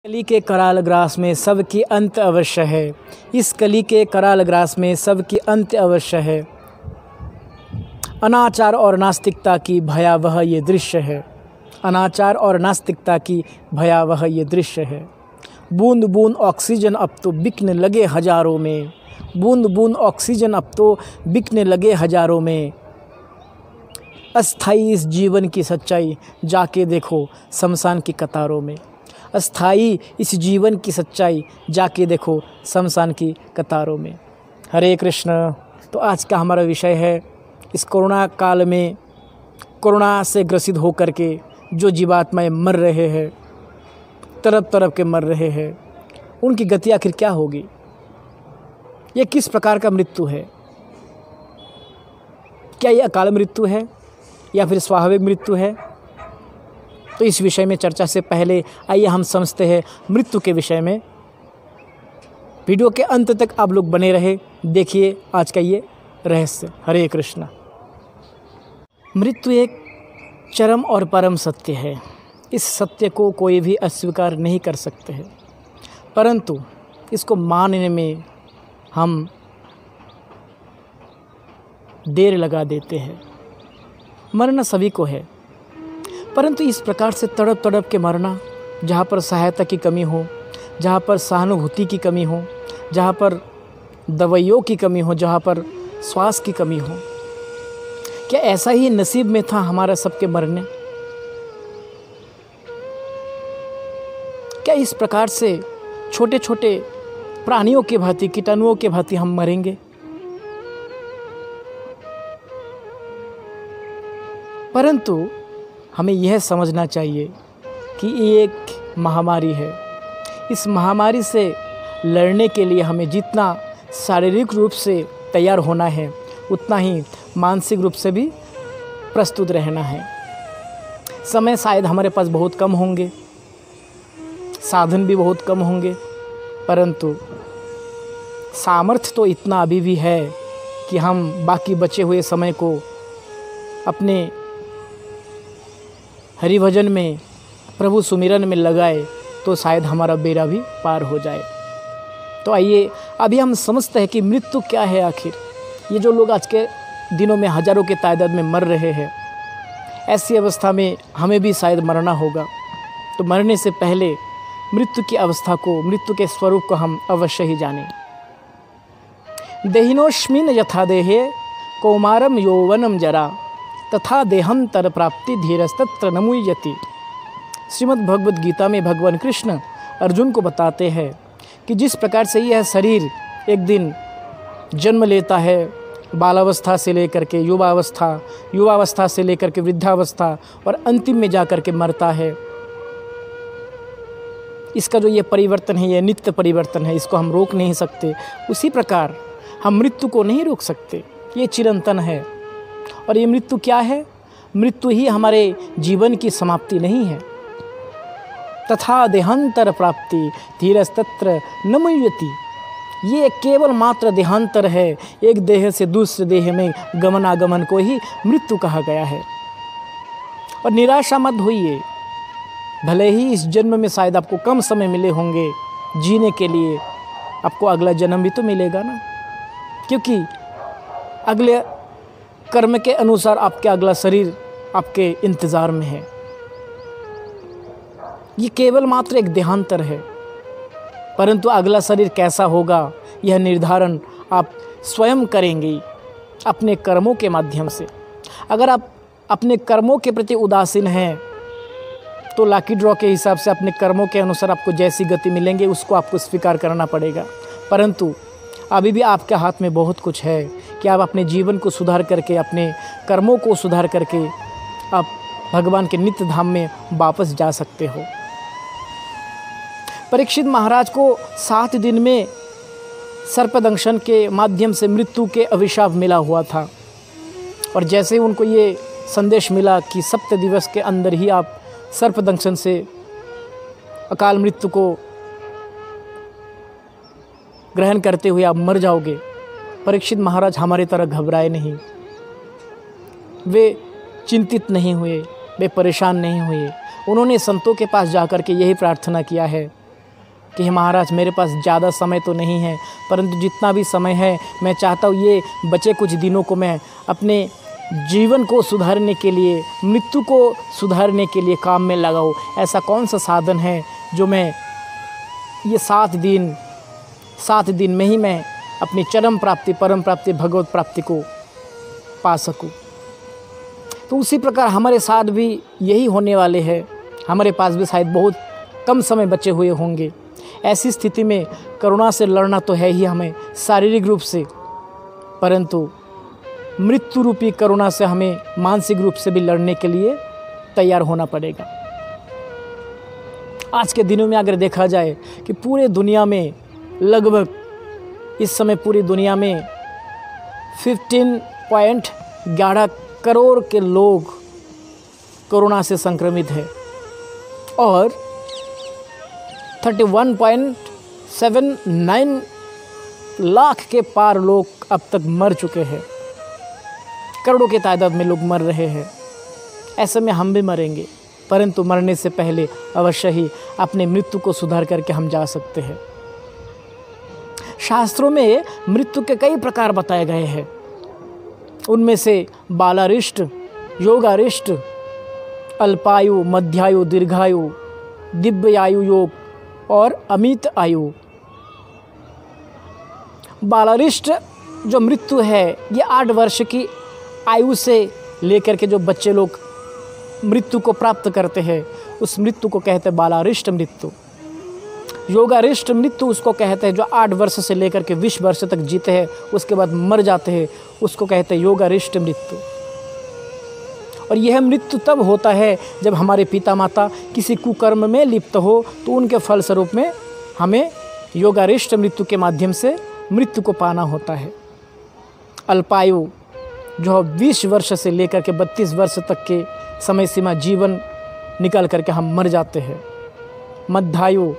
कली के कराल ग्रास में सबकी अंत अवश्य है। इस कली के कराल ग्रास में सबकी अंत अवश्य है। अनाचार और नास्तिकता की भयावह ये दृश्य है। अनाचार और नास्तिकता की भयावह ये दृश्य है। बूंद बूंद ऑक्सीजन अब तो बिकने लगे हजारों में। बूंद बूंद ऑक्सीजन अब तो बिकने लगे हजारों में। अस्थाई इस जीवन की सच्चाई जाके देखो शमशान की कतारों में। अस्थाई इस जीवन की सच्चाई जाके देखो शमशान की कतारों में। हरे कृष्ण। तो आज का हमारा विषय है इस कोरोना काल में कोरोना से ग्रसित होकर के जो जीवात्माएं मर रहे हैं, तरफ तरफ के मर रहे हैं, उनकी गति आखिर क्या होगी? ये किस प्रकार का मृत्यु है? क्या ये अकाल मृत्यु है या फिर स्वाभाविक मृत्यु है? तो इस विषय में चर्चा से पहले आइए हम समझते हैं मृत्यु के विषय में। वीडियो के अंत तक आप लोग बने रहे, देखिए आज का ये रहस्य। हरे कृष्ण। मृत्यु एक चरम और परम सत्य है। इस सत्य को कोई भी अस्वीकार नहीं कर सकते हैं, परंतु इसको मानने में हम देर लगा देते हैं। मरना सभी को है, परंतु इस प्रकार से तड़प तड़प के मरना, जहाँ पर सहायता की कमी हो, जहाँ पर सहानुभूति की कमी हो, जहाँ पर दवाइयों की कमी हो, जहाँ पर श्वास की कमी हो, क्या ऐसा ही नसीब में था हमारा सबके मरने? क्या इस प्रकार से छोटे छोटे प्राणियों के भांति, कीटाणुओं के भांति हम मरेंगे? परंतु हमें यह समझना चाहिए कि ये एक महामारी है। इस महामारी से लड़ने के लिए हमें जितना शारीरिक रूप से तैयार होना है, उतना ही मानसिक रूप से भी प्रस्तुत रहना है। समय शायद हमारे पास बहुत कम होंगे, साधन भी बहुत कम होंगे, परंतु सामर्थ्य तो इतना अभी भी है कि हम बाकी बचे हुए समय को अपने हरि भजन में, प्रभु सुमिरन में लगाए तो शायद हमारा बेड़ा भी पार हो जाए। तो आइए अभी हम समझते हैं कि मृत्यु क्या है आखिर। ये जो लोग आज के दिनों में हजारों के तादाद में मर रहे हैं, ऐसी अवस्था में हमें भी शायद मरना होगा। तो मरने से पहले मृत्यु की अवस्था को, मृत्यु के स्वरूप को हम अवश्य ही जानें। देहिनोस्मिन् यथा देहे कौमारम यौवनम जरा तथा देहांतर प्राप्ति धीरस्तत्र न मुह्यति। श्रीमद् भगवद गीता में भगवान कृष्ण अर्जुन को बताते हैं कि जिस प्रकार से यह शरीर एक दिन जन्म लेता है, बालावस्था से लेकर के युवावस्था, युवावस्था से लेकर के वृद्धावस्था और अंतिम में जाकर के मरता है, इसका जो ये परिवर्तन है, ये नित्य परिवर्तन है, इसको हम रोक नहीं सकते। उसी प्रकार हम मृत्यु को नहीं रोक सकते, ये चिरंतन है। और ये मृत्यु क्या है? मृत्यु ही हमारे जीवन की समाप्ति नहीं है। तथा देहांतर प्राप्ति धीरस्तत्र न मुह्यति। ये केवल मात्र देहांतर है, एक देह से दूसरे देह में गमनागमन को ही मृत्यु कहा गया है। और निराशा मत होइए, भले ही इस जन्म में शायद आपको कम समय मिले होंगे जीने के लिए, आपको अगला जन्म भी तो मिलेगा ना, क्योंकि अगले कर्म के अनुसार आपके अगला शरीर आपके इंतज़ार में है। ये केवल मात्र एक देहांतर है, परंतु अगला शरीर कैसा होगा यह निर्धारण आप स्वयं करेंगे अपने कर्मों के माध्यम से। अगर आप अपने कर्मों के प्रति उदासीन हैं तो लकी ड्रॉ के हिसाब से अपने कर्मों के अनुसार आपको जैसी गति मिलेंगे उसको आपको स्वीकार करना पड़ेगा। परंतु अभी भी आपके हाथ में बहुत कुछ है कि आप अपने जीवन को सुधार करके, अपने कर्मों को सुधार करके आप भगवान के नित्य धाम में वापस जा सकते हो। परीक्षित महाराज को 7 दिन में सर्पदंशन के माध्यम से मृत्यु के अभिशाप मिला हुआ था, और जैसे ही उनको ये संदेश मिला कि 7 दिवस के अंदर ही आप सर्पदंशन से अकाल मृत्यु को ग्रहण करते हुए आप मर जाओगे, परीक्षित महाराज हमारी तरह घबराए नहीं, वे चिंतित नहीं हुए, वे परेशान नहीं हुए। उन्होंने संतों के पास जाकर के यही प्रार्थना किया है कि महाराज मेरे पास ज़्यादा समय तो नहीं है, परंतु जितना भी समय है मैं चाहता हूँ ये बचे कुछ दिनों को मैं अपने जीवन को सुधारने के लिए, मृत्यु को सुधारने के लिए काम में लगाऊँ। ऐसा कौन सा साधन है जो मैं ये 7 दिन में ही मैं अपनी चरम प्राप्ति, परम प्राप्ति, भगवत प्राप्ति को पा सकूं। तो उसी प्रकार हमारे साथ भी यही होने वाले हैं। हमारे पास भी शायद बहुत कम समय बचे हुए होंगे। ऐसी स्थिति में कोरोना से लड़ना तो है ही हमें शारीरिक रूप से, परंतु मृत्यु रूपी कोरोना से हमें मानसिक रूप से भी लड़ने के लिए तैयार होना पड़ेगा। आज के दिनों में अगर देखा जाए कि पूरे दुनिया में लगभग इस समय पूरी दुनिया में 15.11 करोड़ के लोग कोरोना से संक्रमित हैं और 31.79 लाख के पार लोग अब तक मर चुके हैं। करोड़ों के तादाद में लोग मर रहे हैं। ऐसे में हम भी मरेंगे, परंतु मरने से पहले अवश्य ही अपने मृत्यु को सुधार करके हम जा सकते हैं। शास्त्रों में मृत्यु के कई प्रकार बताए गए हैं। उनमें से बालारिष्ट, योगारिष्ट, अल्पायु, मध्यायु, दीर्घायु, दिव्यायु योग और अमित आयु। बालारिष्ट जो मृत्यु है ये 8 वर्ष की आयु से लेकर के जो बच्चे लोग मृत्यु को प्राप्त करते हैं उस मृत्यु को कहते हैं बालारिष्ट मृत्यु। योगारिष्ट मृत्यु उसको कहते हैं जो 8 वर्ष से लेकर के 20 वर्ष तक जीते हैं उसके बाद मर जाते हैं, उसको कहते हैं योगारिष्ट मृत्यु। और यह मृत्यु तब होता है जब हमारे पिता माता किसी कुकर्म में लिप्त हो, तो उनके फलस्वरूप में हमें योगारिष्ट मृत्यु के माध्यम से मृत्यु को पाना होता है। अल्पायु जो 20 वर्ष से लेकर के 32 वर्ष तक के समय सीमा जीवन निकाल करके हम मर जाते हैं। मध्यायु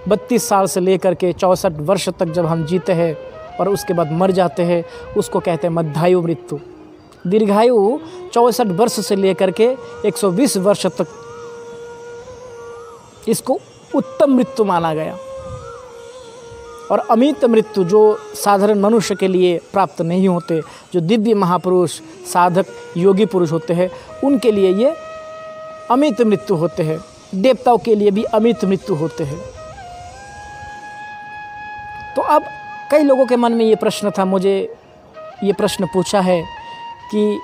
32 साल से लेकर के 64 वर्ष तक जब हम जीते हैं और उसके बाद मर जाते हैं उसको कहते हैं मध्यायु मृत्यु। दीर्घायु 64 वर्ष से लेकर के 120 वर्ष तक इसको उत्तम मृत्यु माना गया। और अमित मृत्यु जो साधारण मनुष्य के लिए प्राप्त नहीं होते, जो दिव्य महापुरुष, साधक, योगी पुरुष होते हैं उनके लिए ये अमित मृत्यु होते हैं। देवताओं के लिए भी अमित मृत्यु होते हैं। तो अब कई लोगों के मन में ये प्रश्न था, मुझे ये प्रश्न पूछा है कि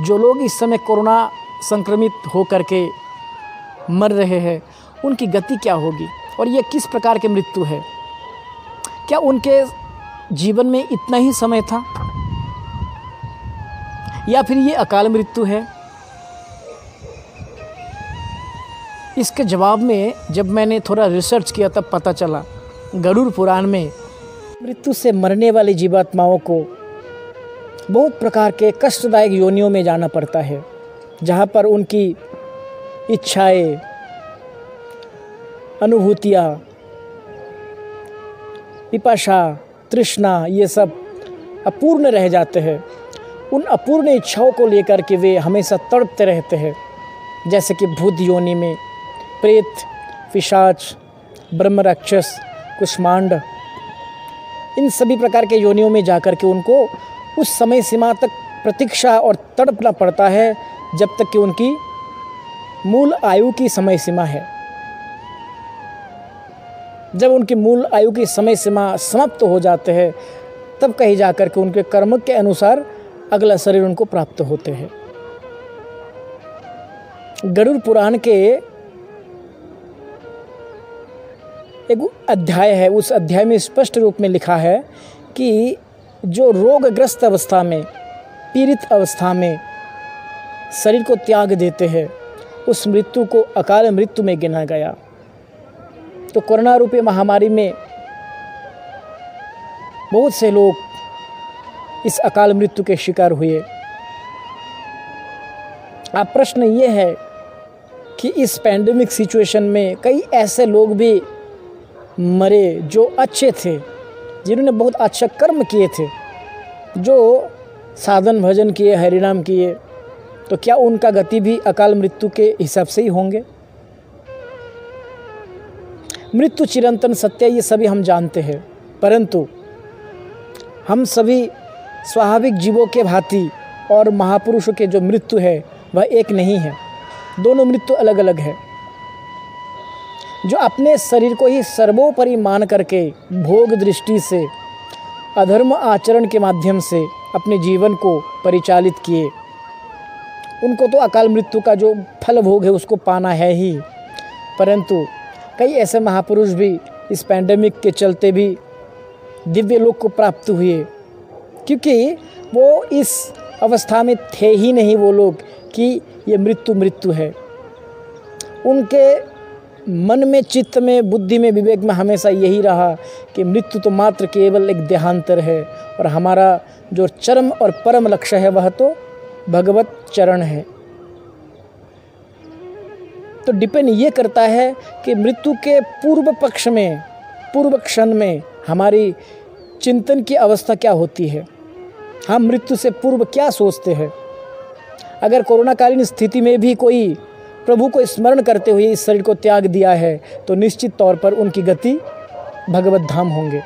जो लोग इस समय कोरोना संक्रमित हो करके मर रहे हैं उनकी गति क्या होगी और ये किस प्रकार की मृत्यु है? क्या उनके जीवन में इतना ही समय था या फिर ये अकाल मृत्यु है? इसके जवाब में जब मैंने थोड़ा रिसर्च किया तब पता चला गरुड़ पुराण में मृत्यु से मरने वाली जीवात्माओं को बहुत प्रकार के कष्टदायक योनियों में जाना पड़ता है, जहाँ पर उनकी इच्छाएं, अनुभूतियाँ, पिपाशा, तृष्णा ये सब अपूर्ण रह जाते हैं। उन अपूर्ण इच्छाओं को लेकर के वे हमेशा तड़पते रहते हैं, जैसे कि भूत योनि में प्रेत, पिशाच, ब्रह्म राक्षस, कुष्मांड, इन सभी प्रकार के योनियों में जाकर के उनको उस समय सीमा तक प्रतीक्षा और तड़पना पड़ता है जब तक कि उनकी मूल आयु की समय सीमा है। जब उनकी मूल आयु की समय सीमा समाप्त हो जाते हैं तब कहीं जाकर के उनके कर्म के अनुसार अगला शरीर उनको प्राप्त होते हैं। गरुड़ पुराण के एक अध्याय है, उस अध्याय में स्पष्ट रूप में लिखा है कि जो रोगग्रस्त अवस्था में, पीड़ित अवस्था में शरीर को त्याग देते हैं उस मृत्यु को अकाल मृत्यु में गिना गया। तो कोरोना रूपी महामारी में बहुत से लोग इस अकाल मृत्यु के शिकार हुए। अब प्रश्न ये है कि इस पैंडेमिक सिचुएशन में कई ऐसे लोग भी मरे जो अच्छे थे, जिन्होंने बहुत अच्छा कर्म किए थे, जो साधन भजन किए, हरिनाम किए, तो क्या उनका गति भी अकाल मृत्यु के हिसाब से ही होंगे? मृत्यु चिरंतन सत्य, ये सभी हम जानते हैं, परंतु हम सभी स्वाभाविक जीवों के भांति और महापुरुषों के जो मृत्यु है वह एक नहीं है, दोनों मृत्यु अलग अलग है। जो अपने शरीर को ही सर्वोपरि मान करके भोग दृष्टि से अधर्म आचरण के माध्यम से अपने जीवन को परिचालित किए, उनको तो अकाल मृत्यु का जो फल भोग है उसको पाना है ही, परंतु कई ऐसे महापुरुष भी इस पैंडेमिक के चलते भी दिव्य लोक को प्राप्त हुए, क्योंकि वो इस अवस्था में थे ही नहीं वो लोग कि ये मृत्यु है। उनके मन में, चित्त में, बुद्धि में, विवेक में हमेशा यही रहा कि मृत्यु तो मात्र केवल एक देहांतर है और हमारा जो चरम और परम लक्ष्य है वह तो भगवत चरण है। तो डिपेंड ये करता है कि मृत्यु के पूर्व पक्ष में, पूर्व क्षण में हमारी चिंतन की अवस्था क्या होती है, हम मृत्यु से पूर्व क्या सोचते हैं। अगर कोरोनाकालीन स्थिति में भी कोई प्रभु को स्मरण करते हुए इस शरीर को त्याग दिया है तो निश्चित तौर पर उनकी गति भगवत धाम होंगे,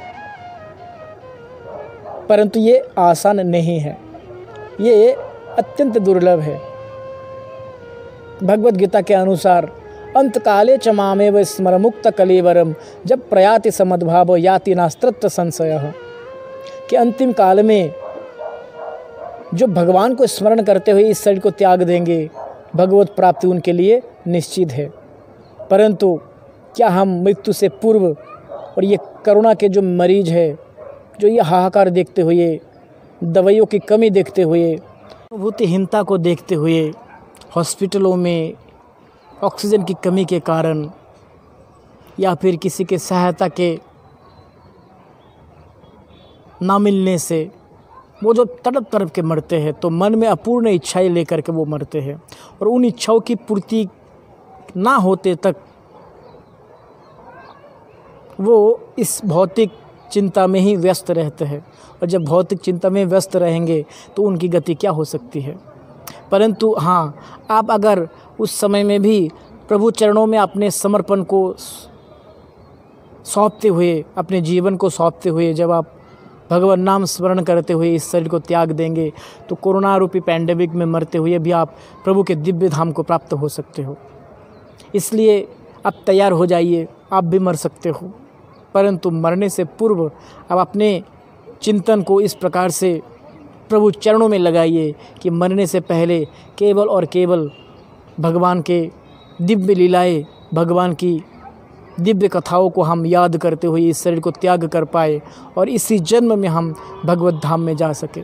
परंतु ये आसान नहीं है, ये अत्यंत दुर्लभ है। भगवत गीता के अनुसार अंतकाले च मामेव स्मरमुक्त कलेवरम जब प्रयाति समद्भाव याति नास्त्रत्र संशयः, कि अंतिम काल में जो भगवान को स्मरण करते हुए इस शरीर को त्याग देंगे भगवत प्राप्ति उनके लिए निश्चित है। परंतु क्या हम मृत्यु से पूर्व और ये कोरोना के जो मरीज है, जो ये हाहाकार देखते हुए, दवाइयों की कमी देखते हुए, अनुभूतिहीनता को देखते हुए, हॉस्पिटलों में ऑक्सीजन की कमी के कारण या फिर किसी के सहायता के ना मिलने से वो जो तड़प तड़प के मरते हैं, तो मन में अपूर्ण इच्छाएं लेकर के वो मरते हैं और उन इच्छाओं की पूर्ति ना होते तक वो इस भौतिक चिंता में ही व्यस्त रहते हैं। और जब भौतिक चिंता में व्यस्त रहेंगे तो उनकी गति क्या हो सकती है। परंतु हाँ, आप अगर उस समय में भी प्रभु चरणों में अपने समर्पण को सौंपते हुए, अपने जीवन को सौंपते हुए जब आप भगवान नाम स्मरण करते हुए इस शरीर को त्याग देंगे तो कोरोना रूपी पैंडेमिक में मरते हुए भी आप प्रभु के दिव्य धाम को प्राप्त हो सकते हो। इसलिए आप तैयार हो जाइए, आप भी मर सकते हो, परंतु मरने से पूर्व आप अपने चिंतन को इस प्रकार से प्रभु चरणों में लगाइए कि मरने से पहले केवल और केवल भगवान के दिव्य लीलाएं, भगवान की दिव्य कथाओं को हम याद करते हुए इस शरीर को त्याग कर पाए और इसी जन्म में हम भगवत धाम में जा सके।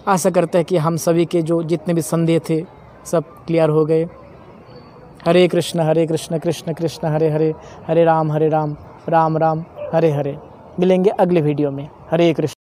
आशा करते हैं कि हम सभी के जो जितने भी संदेह थे सब क्लियर हो गए। हरे कृष्ण कृष्ण कृष्ण हरे हरे, हरे राम राम राम हरे हरे। मिलेंगे अगले वीडियो में। हरे कृष्ण।